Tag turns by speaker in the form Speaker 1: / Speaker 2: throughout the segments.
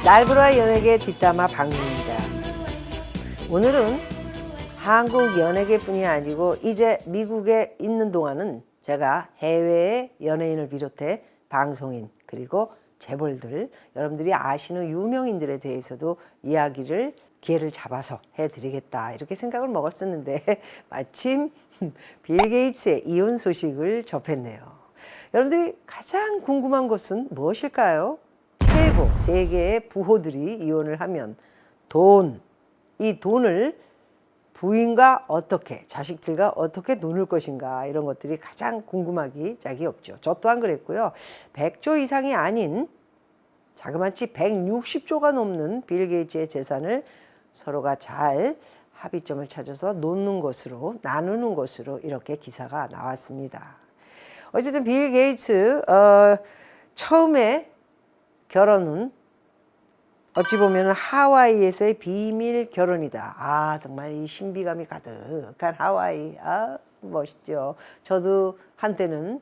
Speaker 1: 날보라 연예계 뒷담화 방송입니다. 오늘은 한국 연예계뿐이 아니고 이제 미국에 있는 동안은 제가 해외의 연예인을 비롯해 방송인 그리고 재벌들 여러분들이 아시는 유명인들에 대해서도 이야기를 기회를 잡아서 해드리겠다 이렇게 생각을 먹었었는데 마침 빌 게이츠의 이혼 소식을 접했네요. 여러분들이 가장 궁금한 것은 무엇일까요? 최고 세계의 부호들이 이혼을 하면 이 돈을 부인과 어떻게 자식들과 어떻게 노는 것인가 이런 것들이 가장 궁금하기 짝이 없죠. 저 또한 그랬고요. 100조 이상이 아닌 자그마치 160조가 넘는 빌 게이츠의 재산을 서로가 잘 합의점을 찾아서 나누는 것으로 이렇게 기사가 나왔습니다. 어쨌든 빌 게이츠 처음에 결혼은 어찌 보면 하와이에서의 비밀 결혼이다. 아, 정말 이 신비감이 가득한 하와이. 아, 멋있죠. 저도 한때는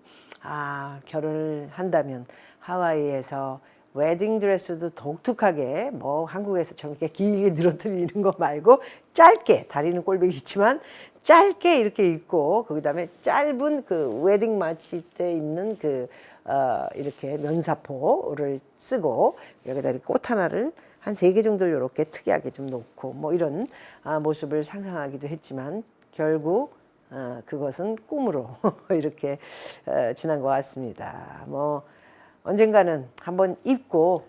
Speaker 1: 결혼을 한다면 하와이에서 웨딩 드레스도 독특하게 뭐 한국에서처럼 이렇게 길게 늘어뜨리는 거 말고 짧게, 다리는 꼴배기 있지만 짧게 이렇게 입고 그다음에 짧은 그 웨딩 마치 때 입는 이렇게 면사포를 쓰고 여기다 이렇게 꽃 하나를 한 3개 정도를 이렇게 특이하게 좀 놓고 뭐 이런 모습을 상상하기도 했지만 결국 그것은 꿈으로 이렇게 지난 것 같습니다. 뭐 언젠가는 한번 입고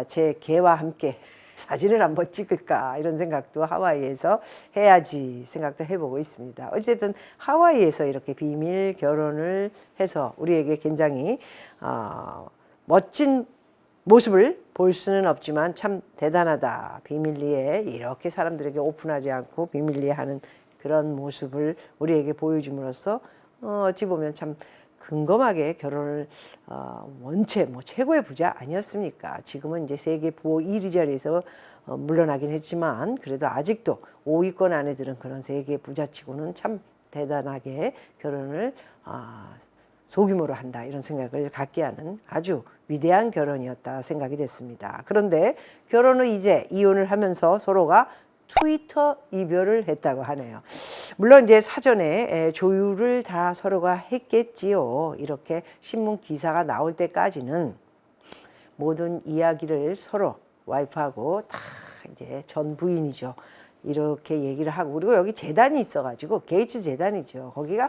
Speaker 1: 제 개와 함께 사진을 한번 찍을까 이런 생각도 하와이에서 해야지 생각도 해보고 있습니다. 어쨌든 하와이에서 이렇게 비밀 결혼을 해서 우리에게 굉장히 멋진 모습을 볼 수는 없지만 참 대단하다. 비밀리에 이렇게 사람들에게 오픈하지 않고 비밀리에 하는 그런 모습을 우리에게 보여줌으로써 어찌 보면 참 근검하게 결혼을 원체 뭐 최고의 부자 아니었습니까? 지금은 이제 세계 부호 1위 자리에서 물러나긴 했지만 그래도 아직도 5위권 안에 드는 그런 세계 부자치고는 참 대단하게 결혼을 소규모로 한다 이런 생각을 갖게 하는 아주 위대한 결혼이었다 생각이 됐습니다. 그런데 결혼 후 이제 이혼을 하면서 서로가 트위터 이별을 했다고 하네요. 물론 이제 사전에 조율을 다 서로가 했겠지요. 이렇게 신문 기사가 나올 때까지는 모든 이야기를 서로 와이프하고 다 이제 전 부인이죠. 이렇게 얘기를 하고 그리고 여기 재단이 있어가지고 게이츠 재단이죠. 거기가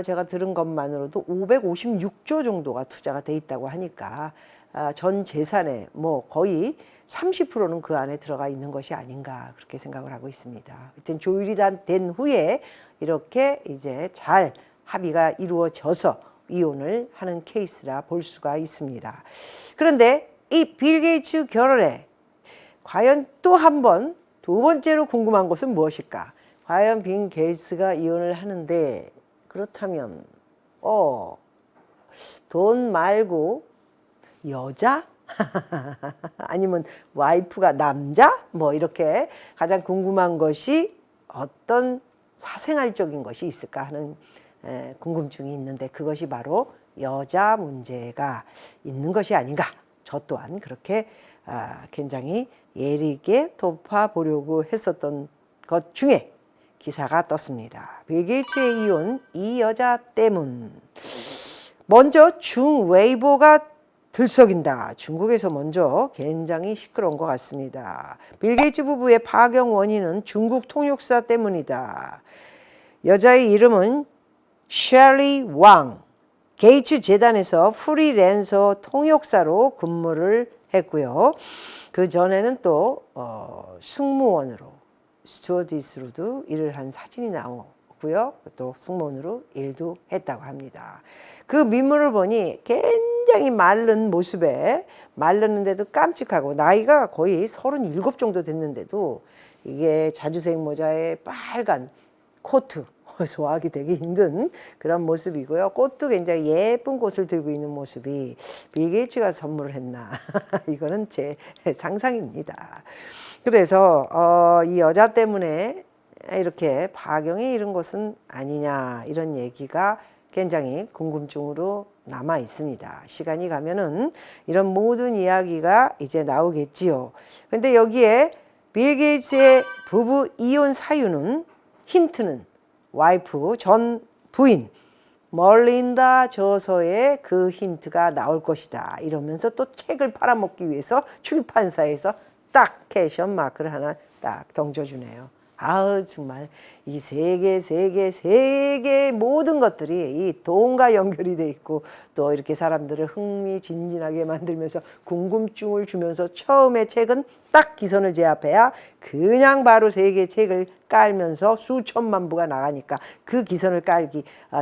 Speaker 1: 제가 들은 것만으로도 556조 정도가 투자가 돼 있다고 하니까 전 재산의 뭐 거의 30%는 그 안에 들어가 있는 것이 아닌가 그렇게 생각을 하고 있습니다. 하여튼 조율이 된 후에 이렇게 이제 잘 합의가 이루어져서 이혼을 하는 케이스라 볼 수가 있습니다. 그런데 이 빌 게이츠 결혼에 과연 또 한 번 두 번째로 궁금한 것은 무엇일까? 과연 빌 게이츠가 이혼을 하는데 그렇다면 돈 말고 여자? 아니면 와이프가 남자? 뭐 이렇게 가장 궁금한 것이 어떤 사생활적인 것이 있을까 하는 궁금증이 있는데 그것이 바로 여자 문제가 있는 것이 아닌가. 저 또한 그렇게 굉장히 예리하게 덮어보려고 했었던 것 중에 기사가 떴습니다. 빌 게이츠의 이혼, 이 여자 때문. 먼저 중웨이보가 들썩인다. 중국에서 먼저 굉장히 시끄러운 것 같습니다. 빌 게이츠 부부의 파경 원인은 중국 통역사 때문이다. 여자의 이름은 셰리 왕. 게이츠 재단에서 프리랜서 통역사로 근무를 했고요. 그 전에는 또 승무원으로 스튜어디스로도 일을 한 사진이 나오고요. 또 승무원으로 일도 했다고 합니다. 그 민물을 보니 굉장히 마른 모습에 마르는데도 깜찍하고 나이가 거의 37 정도 됐는데도 이게 자주색 모자에 빨간 코트 소화하기 되게 힘든 그런 모습이고요. 꽃도 굉장히 예쁜 꽃을 들고 있는 모습이 빌 게이츠가 선물을 했나 이거는 제 상상입니다. 그래서 이 여자 때문에 이렇게 파경에 이른 것은 아니냐 이런 얘기가 굉장히 궁금증으로 남아 있습니다. 시간이 가면은 이런 모든 이야기가 이제 나오겠지요. 근데 여기에 빌 게이츠의 부부 이혼 사유는 힌트는 와이프 전 부인 멀린다 저서에 그 힌트가 나올 것이다. 이러면서 또 책을 팔아먹기 위해서 출판사에서 딱 캐션 마크를 하나 딱 던져주네요. 아우 정말 이 세계 모든 것들이 이 돈과 연결이 돼 있고 또 이렇게 사람들을 흥미진진하게 만들면서 궁금증을 주면서 처음에 책은 딱 기선을 제압해야 그냥 바로 세계 책을 깔면서 수천만 부가 나가니까 그 기선을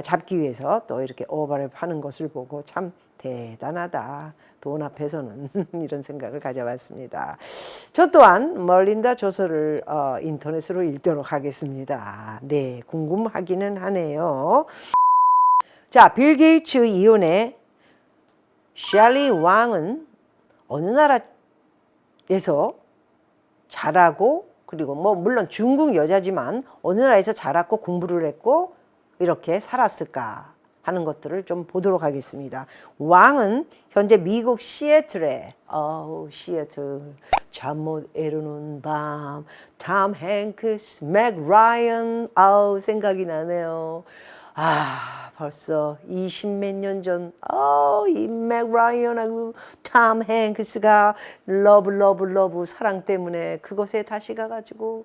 Speaker 1: 잡기 위해서 또 이렇게 오버를 파는 것을 보고 참 대단하다. 돈 앞에서는 이런 생각을 가져봤습니다. 저 또한 멀린다 저서를 인터넷으로 읽도록 하겠습니다. 네, 궁금하기는 하네요. 자, 빌 게이츠 이혼의 셸리 왕은 어느 나라에서 자라고 그리고 뭐 물론 중국 여자지만 어느 나라에서 자랐고 공부를 했고 이렇게 살았을까 하는 것들을 좀 보도록 하겠습니다. 왕은 현재 미국 시애틀에 시애틀 잠 못 이루는 밤 톰 행크스, 맥 라이언 생각이 나네요. 벌써 20몇 년 전, 이 맥 라이언하고 톰 행크스가 러브 사랑 때문에 그곳에 다시 가가지고,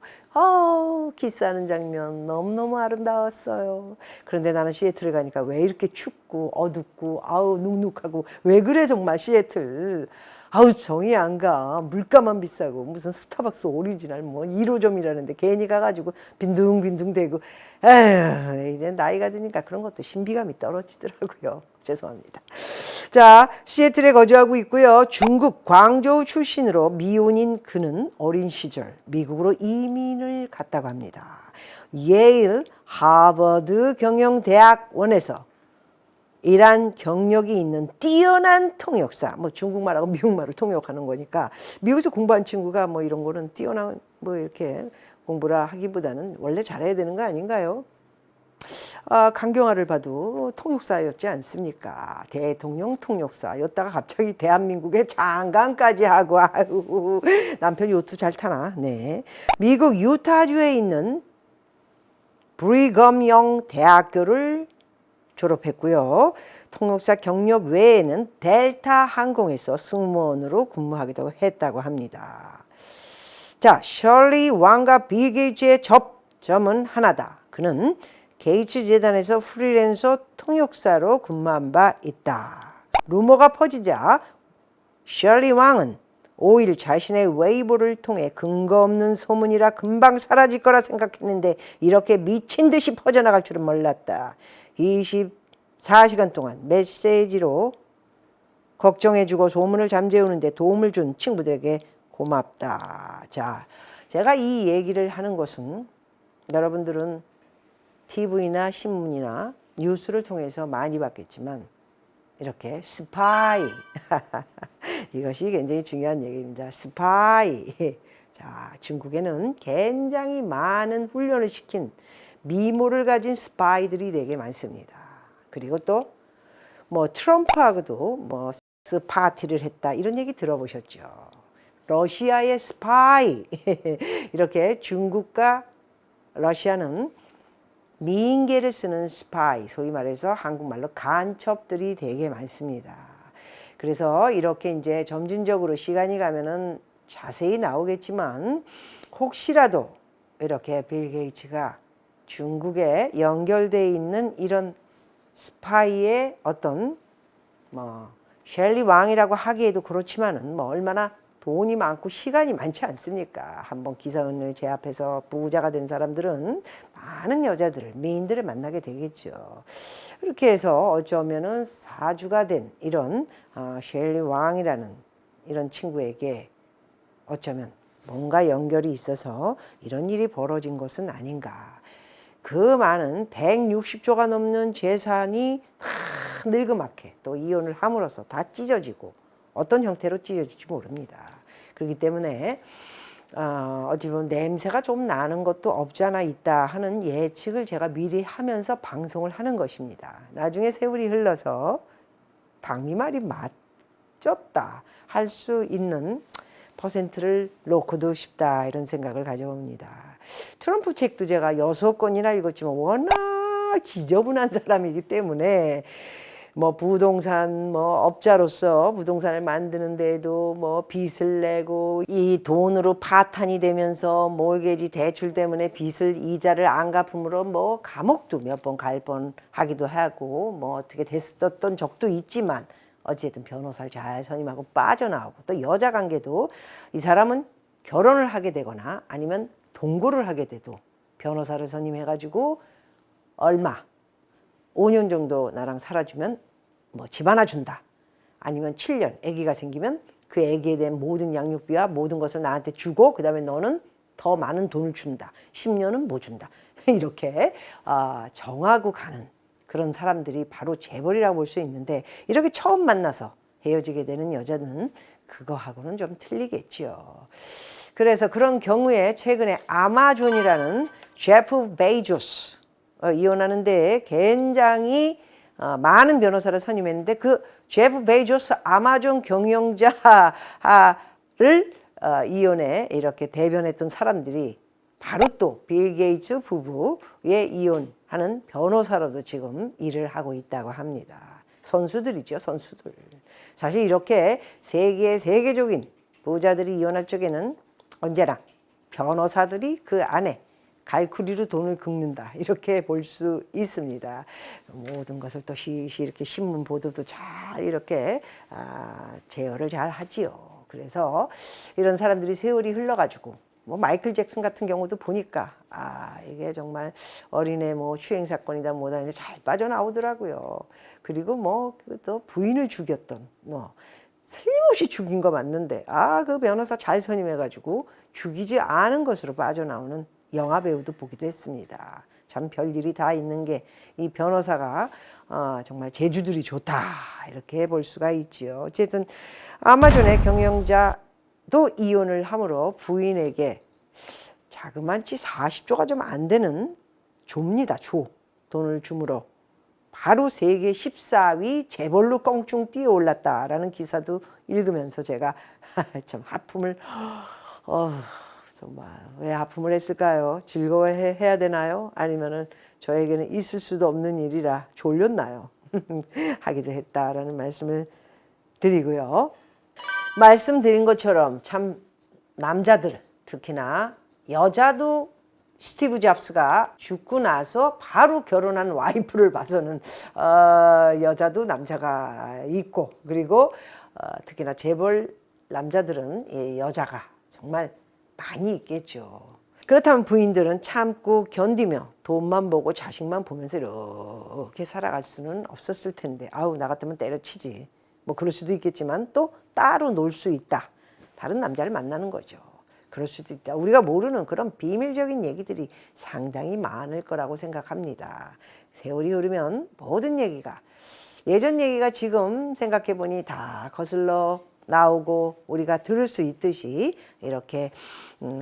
Speaker 1: 키스하는 장면 너무너무 아름다웠어요. 그런데 나는 시애틀에 가니까 왜 이렇게 춥고 어둡고, 눅눅하고, 왜 그래 정말 시애틀. 정이 안 가. 물가만 비싸고 무슨 스타벅스 오리지널 뭐 1호점이라는데 괜히 가가지고 빈둥빈둥대고 에휴 이제 나이가 드니까 그런 것도 신비감이 떨어지더라고요. 죄송합니다. 자, 시애틀에 거주하고 있고요. 중국 광저우 출신으로 미혼인 그는 어린 시절 미국으로 이민을 갔다고 합니다. 예일 하버드 경영대학원에서 이란 경력이 있는 뛰어난 통역사, 뭐 중국말하고 미국말을 통역하는 거니까 미국에서 공부한 친구가 뭐 이런 거는 뛰어난 뭐 이렇게 공부라 하기보다는 원래 잘해야 되는 거 아닌가요? 강경화를 봐도 통역사였지 않습니까? 대통령 통역사였다가 갑자기 대한민국의 장관까지 하고 아유, 남편 요트 잘 타나? 네. 미국 유타주에 있는 브리검영 대학교를 졸업했고요. 통역사 경력 외에는 델타 항공에서 승무원으로 근무하기도 했다고 합니다. 자, 셜리 왕과 빌 게이츠의 접점은 하나다. 그는 게이츠 재단에서 프리랜서 통역사로 근무한 바 있다. 루머가 퍼지자 셜리 왕은 5일 자신의 웨이보를 통해 근거 없는 소문이라 금방 사라질 거라 생각했는데 이렇게 미친 듯이 퍼져나갈 줄은 몰랐다. 24시간 동안 메시지로 걱정해주고 소문을 잠재우는데 도움을 준 친구들에게 고맙다. 자, 제가 이 얘기를 하는 것은 여러분들은 TV나 신문이나 뉴스를 통해서 많이 봤겠지만 이렇게 스파이 이것이 굉장히 중요한 얘기입니다. 스파이. 자, 중국에는 굉장히 많은 훈련을 시킨 미모를 가진 스파이들이 되게 많습니다. 그리고 또 뭐 트럼프하고도 뭐 파티를 했다 이런 얘기 들어보셨죠. 러시아의 스파이 이렇게 중국과 러시아는 미인계를 쓰는 스파이, 소위 말해서 한국말로 간첩들이 되게 많습니다. 그래서 이렇게 이제 점진적으로 시간이 가면은 자세히 나오겠지만 혹시라도 이렇게 빌 게이츠가 중국에 연결되어 있는 이런 스파이의 어떤 뭐 셸리 왕이라고 하기에도 그렇지만은 뭐 얼마나 돈이 많고 시간이 많지 않습니까? 한번 기사원을 제압해서 부자가 된 사람들은 많은 여자들을, 미인들을 만나게 되겠죠. 그렇게 해서 어쩌면은 사주가 된 이런 셸리 왕이라는 이런 친구에게 어쩌면 뭔가 연결이 있어서 이런 일이 벌어진 것은 아닌가. 그 많은 160조가 넘는 재산이 다 늙음하게 또 이혼을 함으로써 다 찢어지고 어떤 형태로 찢어질지 모릅니다. 그렇기 때문에 어찌 보면 냄새가 좀 나는 것도 없지 않아 있다 하는 예측을 제가 미리 하면서 방송을 하는 것입니다. 나중에 세월이 흘러서 박미 말이 맞췄다 할 수 있는 퍼센트를 놓고도 싶다 이런 생각을 가져봅니다. 트럼프 책도 제가 6권이나 읽었지만 워낙 지저분한 사람이기 때문에 뭐 부동산 뭐 업자로서 부동산을 만드는 데에도 뭐 빚을 내고 이 돈으로 파탄이 되면서 몰개지 대출 때문에 빚을 이자를 안 갚음으로 뭐 감옥도 몇 번 갈 뻔하기도 하고 뭐 어떻게 됐었던 적도 있지만 어쨌든 변호사를 잘 선임하고 빠져나오고 또 여자 관계도 이 사람은 결혼을 하게 되거나 아니면 동거를 하게 돼도 변호사를 선임해가지고 얼마 5년 정도 나랑 살아주면 뭐 집 하나 준다. 아니면 7년 아기가 생기면 그 아기에 대한 모든 양육비와 모든 것을 나한테 주고 그다음에 너는 더 많은 돈을 준다. 10년은 못 준다. 이렇게 정하고 가는 그런 사람들이 바로 재벌이라고 볼 수 있는데 이렇게 처음 만나서 헤어지게 되는 여자는 그거하고는 좀 틀리겠지요. 그래서 그런 경우에 최근에 아마존이라는 제프 베이조스 이혼하는데 굉장히 많은 변호사를 선임했는데 그 제프 베이조스 아마존 경영자를 이혼에 이렇게 대변했던 사람들이 바로 또 빌 게이츠 부부의 이혼하는 변호사로도 지금 일을 하고 있다고 합니다. 선수들이죠, 선수들. 사실 이렇게 세계적인 부자들이 이혼할 적에는 언제나 변호사들이 그 안에 갈쿠리로 돈을 긁는다 이렇게 볼 수 있습니다. 모든 것을 또 시시 이렇게 신문 보도도 잘 이렇게 제어를 잘 하지요. 그래서 이런 사람들이 세월이 흘러가지고 뭐 마이클 잭슨 같은 경우도 보니까 이게 정말 어린애 뭐 추행 사건이다 뭐다 이제 잘 빠져나오더라고요. 그리고 뭐 또 부인을 죽였던 뭐 틀림없이 죽인 거 맞는데 그 변호사 잘 선임해가지고 죽이지 않은 것으로 빠져나오는 영화 배우도 보기도 했습니다. 참 별일이 다 있는 게 이 변호사가 정말 재주들이 좋다 이렇게 볼 수가 있지요. 어쨌든 아마존의 경영자도 이혼을 함으로 부인에게 자그만치 40조가 좀 안 되는 줍니다. 돈을 주므로 바로 세계 14위 재벌로 껑충 뛰어올랐다라는 기사도 읽으면서 제가 참 하품을 정말 왜 하품을 했을까요? 즐거워해야 되나요? 아니면은 저에게는 있을 수도 없는 일이라 졸렸나요? 하기도 했다라는 말씀을 드리고요. 말씀드린 것처럼 참 남자들 특히나 여자도 스티브 잡스가 죽고 나서 바로 결혼한 와이프를 봐서는 여자도 남자가 있고 그리고 특히나 재벌 남자들은 여자가 정말 많이 있겠죠. 그렇다면 부인들은 참고 견디며 돈만 보고 자식만 보면서 이렇게 살아갈 수는 없었을 텐데 나 같으면 때려치지 뭐 그럴 수도 있겠지만 또 따로 놀 수 있다. 다른 남자를 만나는 거죠. 그럴 수도 있다. 우리가 모르는 그런 비밀적인 얘기들이 상당히 많을 거라고 생각합니다. 세월이 흐르면 모든 얘기가 예전 얘기가 지금 생각해보니 다 거슬러 나오고 우리가 들을 수 있듯이 이렇게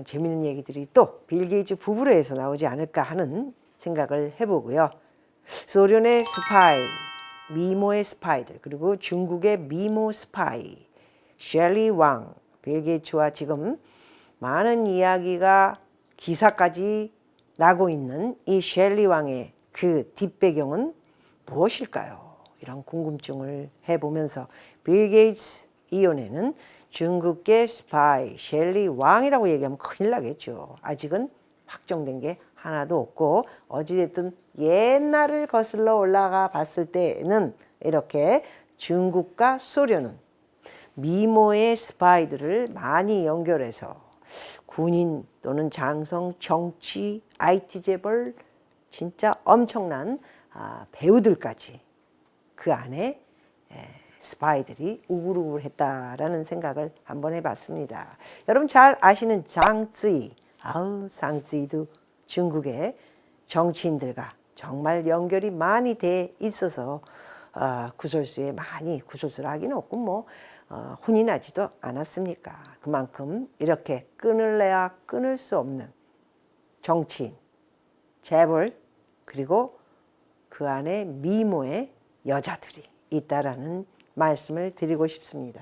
Speaker 1: 재밌는 얘기들이 또 빌 게이츠 부부로 해서 나오지 않을까 하는 생각을 해보고요. 소련의 스파이, 미모의 스파이들 그리고 중국의 미모 스파이 셸리 왕, 빌 게이츠와 지금 많은 이야기가 기사까지 나고 있는 이 셸리 왕의 그 뒷배경은 무엇일까요? 이런 궁금증을 해보면서 빌 게이츠 이혼에는 중국계 스파이 셸리 왕이라고 얘기하면 큰일 나겠죠. 아직은 확정된 게 하나도 없고 어찌됐든 옛날을 거슬러 올라가 봤을 때는 이렇게 중국과 소련은 미모의 스파이들을 많이 연결해서 군인 또는 장성, 정치, IT 재벌 진짜 엄청난 배우들까지 그 안에 스파이들이 우글우글했다라는 생각을 한번 해봤습니다. 여러분 잘 아시는 장쯔이, 장쯔이도 중국의 정치인들과 정말 연결이 많이 돼 있어서 구설수에 많이 구설수를 하기는 없고 뭐 혼이 나지도 않았습니까? 그만큼 이렇게 끊을래야 끊을 수 없는 정치인, 재벌 그리고 그 안에 미모의 여자들이 있다라는 말씀을 드리고 싶습니다.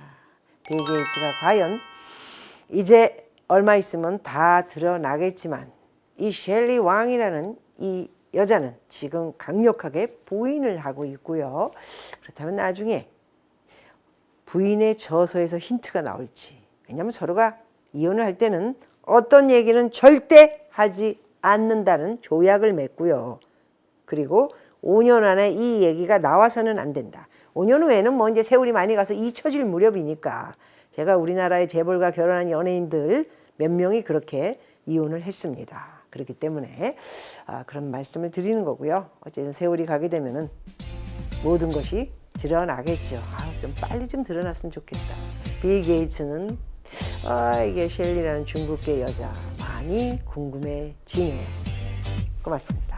Speaker 1: 빌 게이츠가 과연 이제 얼마 있으면 다 드러나겠지만 이 셸리 왕이라는 이 여자는 지금 강력하게 부인을 하고 있고요. 그렇다면 나중에 부인의 저서에서 힌트가 나올지, 왜냐하면 서로가 이혼을 할 때는 어떤 얘기는 절대 하지 않는다는 조약을 맺고요. 그리고 5년 안에 이 얘기가 나와서는 안 된다. 5년 후에는 뭐 이제 세월이 많이 가서 잊혀질 무렵이니까 제가 우리나라의 재벌과 결혼한 연예인들 몇 명이 그렇게 이혼을 했습니다. 그렇기 때문에 그런 말씀을 드리는 거고요. 어쨌든 세월이 가게 되면은 모든 것이 드러나겠죠. 좀 빨리 좀 드러났으면 좋겠다. 빌 게이츠는 이게 셸리라는 중국계 여자 많이 궁금해지네요. 고맙습니다.